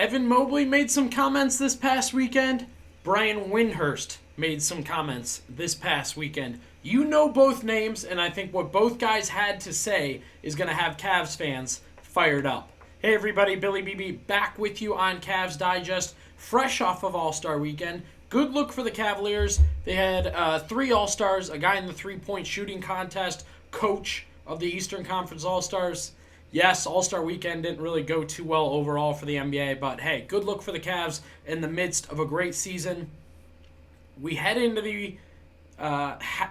Evan Mobley made some comments this past weekend. Brian Windhorst made some comments this past weekend. You know both names, and I think what both guys had to say is going to have Cavs fans fired up. Hey everybody, Billy BB back with you on Cavs Digest, fresh off of All-Star Weekend. Good look for the Cavaliers. They had 3 All-Stars, a guy in the three-point shooting contest, coach of the Eastern Conference All-Stars. Yes, All-Star Weekend didn't really go too well overall for the NBA, but hey, good look for the Cavs in the midst of a great season. We head into the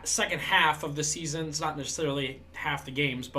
second half of the season. It's not necessarily half the games,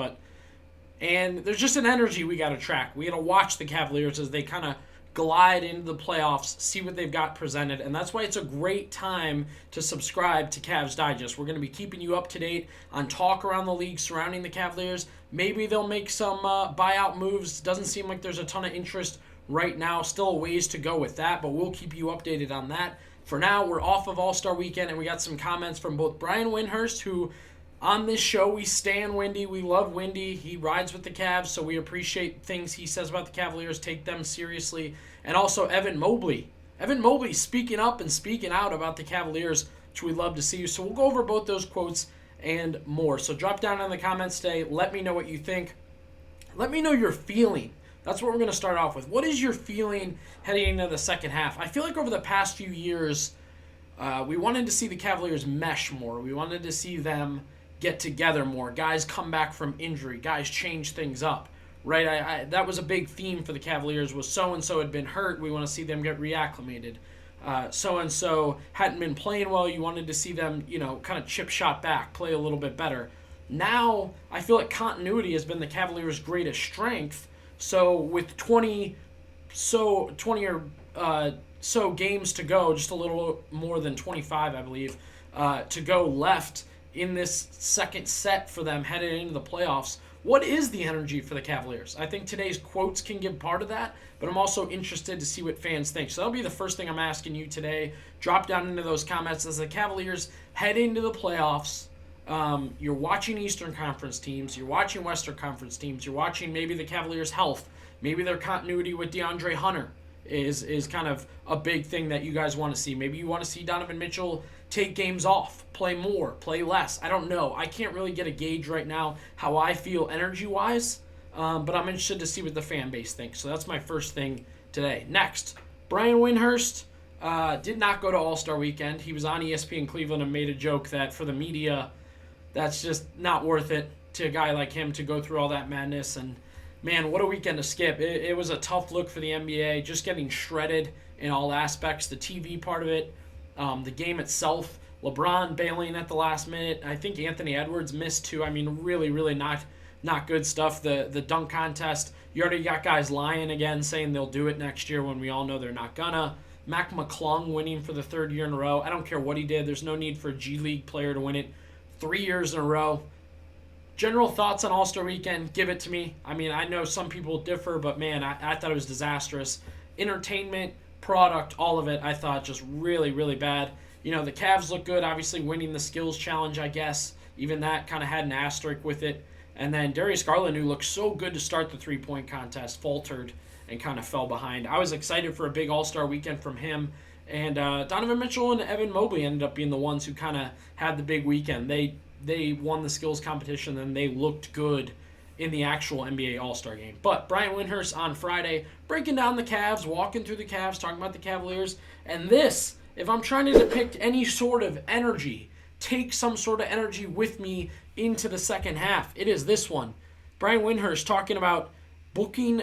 and there's just an energy we got to track. We got to watch the Cavaliers as they kind of glide into the playoffs, see what they've got presented, and that's why it's a great time to subscribe to Cavs Digest. We're going to be keeping you up to date on talk around the league surrounding the Cavaliers. Maybe they'll make some buyout moves. Doesn't seem like there's a ton of interest right now. Still a ways to go with that, but we'll keep you updated on that. For now, we're off of All-Star Weekend, and we got some comments from both Brian Windhorst, who on this show, we stan Windy. We love Windy. He rides with the Cavs, so we appreciate things he says about the Cavaliers, take them seriously. And also Evan Mobley. Evan Mobley speaking up and speaking out about the Cavaliers, which we love to see. So we'll go over both those quotes and more. So drop down in the comments today. Let me know what you think. Let me know your feeling. That's what we're going to start off with. What is your feeling heading into the second half? I feel like over the past few years, we wanted to see the Cavaliers mesh more. We wanted to see them get together more. Guys come back from injury. Guys change things up, right? That was a big theme for the Cavaliers was so-and-so had been hurt. We want to see them get reacclimated. So-and-so hadn't been playing well. You wanted to see them, kind of chip shot back, play a little bit better. Now, I feel like continuity has been the Cavaliers' greatest strength. So with 20 or so games to go, just a little more than 25, I believe, to go left in this second set for them headed into the playoffs. What is the energy for the Cavaliers? I think today's quotes can give part of that, but I'm also interested to see what fans think. So that'll be the first thing I'm asking you today. Drop down into those comments as the Cavaliers head into the playoffs. You're watching Eastern Conference teams. You're watching Western Conference teams. You're watching maybe the Cavaliers' health. Maybe their continuity with DeAndre Hunter is kind of a big thing that you guys want to see. Maybe you want to see Donovan Mitchell take games off, play more, play less. I don't know. I can't really get a gauge right now how I feel energy-wise, but I'm interested to see what the fan base thinks. So that's my first thing today. Next, Brian Windhorst did not go to All-Star Weekend. He was on ESPN Cleveland and made a joke that for the media, that's just not worth it to a guy like him to go through all that madness. And, man, what a weekend to skip. It was a tough look for the NBA, just getting shredded in all aspects, the TV part of it. The game itself, LeBron bailing at the last minute. I think Anthony Edwards missed too. I mean, really, really not good stuff. The dunk contest, you already got guys lying again, saying they'll do it next year when we all know they're not gonna. Mac McClung winning for the third year in a row. I don't care what he did. There's no need for a G League player to win it 3 years in a row. General thoughts on All-Star Weekend, give it to me. I mean, I know some people differ, but man, I thought it was disastrous. Entertainment, product, all of it, I thought just really, really bad. The Cavs look good, obviously winning the skills challenge, I guess. Even that kind of had an asterisk with it. And then Darius Garland, who looked so good to start the three-point contest, faltered and kind of fell behind. I was excited for a big All-Star Weekend from him. And Donovan Mitchell and Evan Mobley ended up being the ones who kind of had the big weekend. They won the skills competition, and they looked good in the actual NBA All-Star game. But Brian Windhorst on Friday, breaking down the Cavs, walking through the Cavs, talking about the Cavaliers. And this, if I'm trying to depict any sort of energy, take some sort of energy with me into the second half, it is this one. Brian Windhorst talking about booking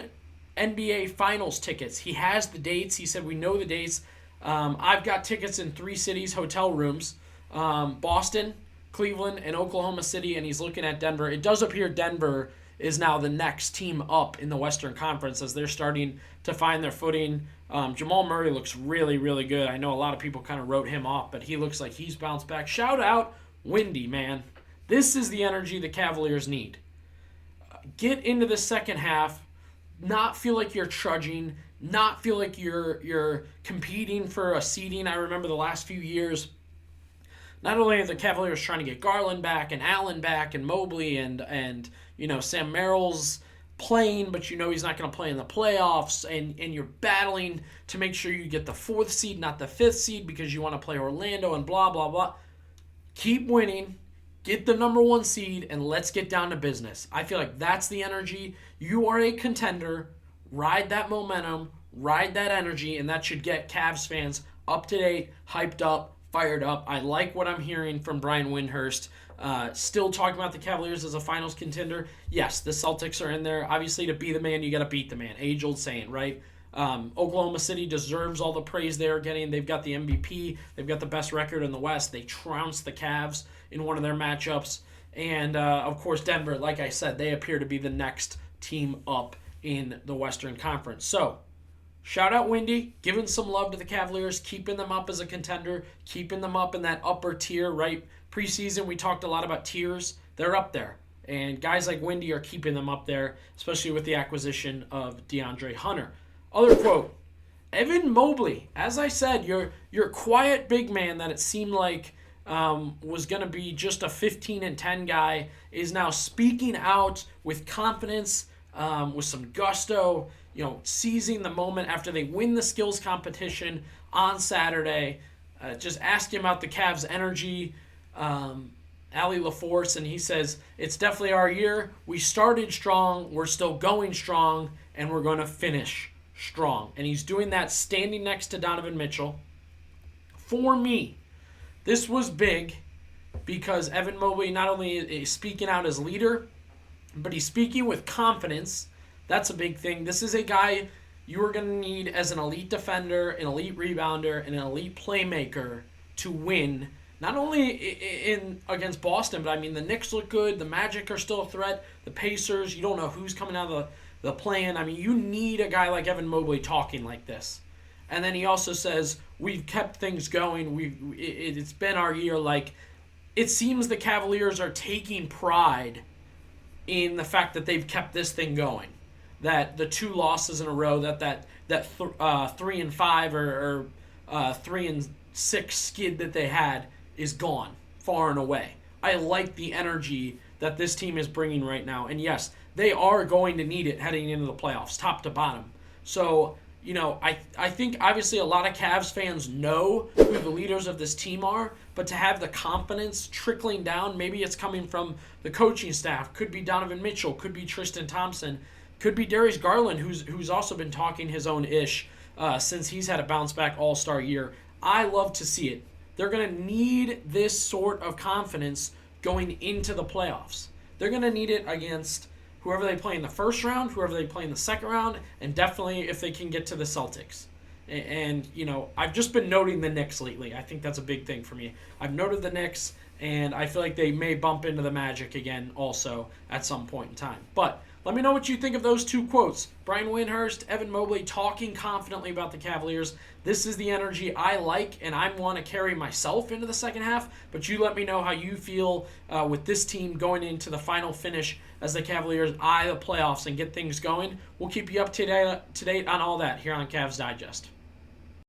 NBA Finals tickets. He has the dates. He said, we know the dates. I've got tickets in 3 cities, hotel rooms, Boston, Cleveland, and Oklahoma City, and he's looking at Denver. It does appear Denver is now the next team up in the Western Conference as they're starting to find their footing. Jamal Murray looks really, really good. I know a lot of people kind of wrote him off, but he looks like he's bounced back. Shout out Windy, man. This is the energy the Cavaliers need. Get into the second half, not feel like you're trudging, not feel like you're competing for a seeding. I remember the last few years, not only are the Cavaliers trying to get Garland back and Allen back and Mobley and Sam Merrill's playing, but you know he's not going to play in the playoffs, and you're battling to make sure you get the 4th seed, not the 5th seed, because you want to play Orlando and blah, blah, blah. Keep winning. Get the number 1 seed, and let's get down to business. I feel like that's the energy. You are a contender. Ride that momentum. Ride that energy, and that should get Cavs fans up to date, hyped up, fired up. I like what I'm hearing from Brian Windhorst. Still talking about the Cavaliers as a finals contender. Yes, the Celtics are in there. Obviously, to be the man, you got to beat the man. Age-old saying, right? Oklahoma City deserves all the praise they're getting. They've got the MVP. They've got the best record in the West. They trounced the Cavs in one of their matchups. And, of course, Denver, like I said, they appear to be the next team up in the Western Conference. So, shout out Windy, giving some love to the Cavaliers, keeping them up as a contender, keeping them up in that upper tier, right? Preseason, we talked a lot about tiers. They're up there. And guys like Windy are keeping them up there, especially with the acquisition of DeAndre Hunter. Other quote, Evan Mobley, as I said, your quiet big man that it seemed like was going to be just a 15-10 guy is now speaking out with confidence, with some gusto, seizing the moment after they win the skills competition on Saturday. Just asking about the Cavs' energy, Ali LaForce, and he says, it's definitely our year. We started strong, we're still going strong, and we're going to finish strong. And he's doing that standing next to Donovan Mitchell. For me, this was big because Evan Mobley not only is speaking out as leader, but he's speaking with confidence. That's a big thing. This is a guy you are going to need as an elite defender, an elite rebounder, and an elite playmaker to win. Not only in against Boston, but I mean the Knicks look good. The Magic are still a threat. The Pacers, you don't know who's coming out of the play-in. I mean, you need a guy like Evan Mobley talking like this. And then he also says, we've kept things going. It's been our year. Like, it seems the Cavaliers are taking pride in the fact that they've kept this thing going. That the 2 losses in a row, that 3-5 or 3-6 skid that they had is gone far and away. I like the energy that this team is bringing right now. And yes, they are going to need it heading into the playoffs, top to bottom. So, I think obviously a lot of Cavs fans know who the leaders of this team are, but to have the confidence trickling down, maybe it's coming from the coaching staff. Could be Donovan Mitchell, could be Tristan Thompson, could be Darius Garland, who's also been talking his own ish since he's had a bounce back all-star year. I love to see it. They're going to need this sort of confidence going into the playoffs. They're going to need it against whoever they play in the first round, whoever they play in the second round, and definitely if they can get to the Celtics. And I've just been noting the Knicks lately. I think that's a big thing for me. I've noted the Knicks, and I feel like they may bump into the Magic again also at some point in time. But let me know what you think of those 2 quotes. Brian Windhorst, Evan Mobley talking confidently about the Cavaliers. This is the energy I like, and I want to carry myself into the second half. But you let me know how you feel with this team going into the final finish as the Cavaliers eye the playoffs and get things going. We'll keep you up to date on all that here on Cavs Digest.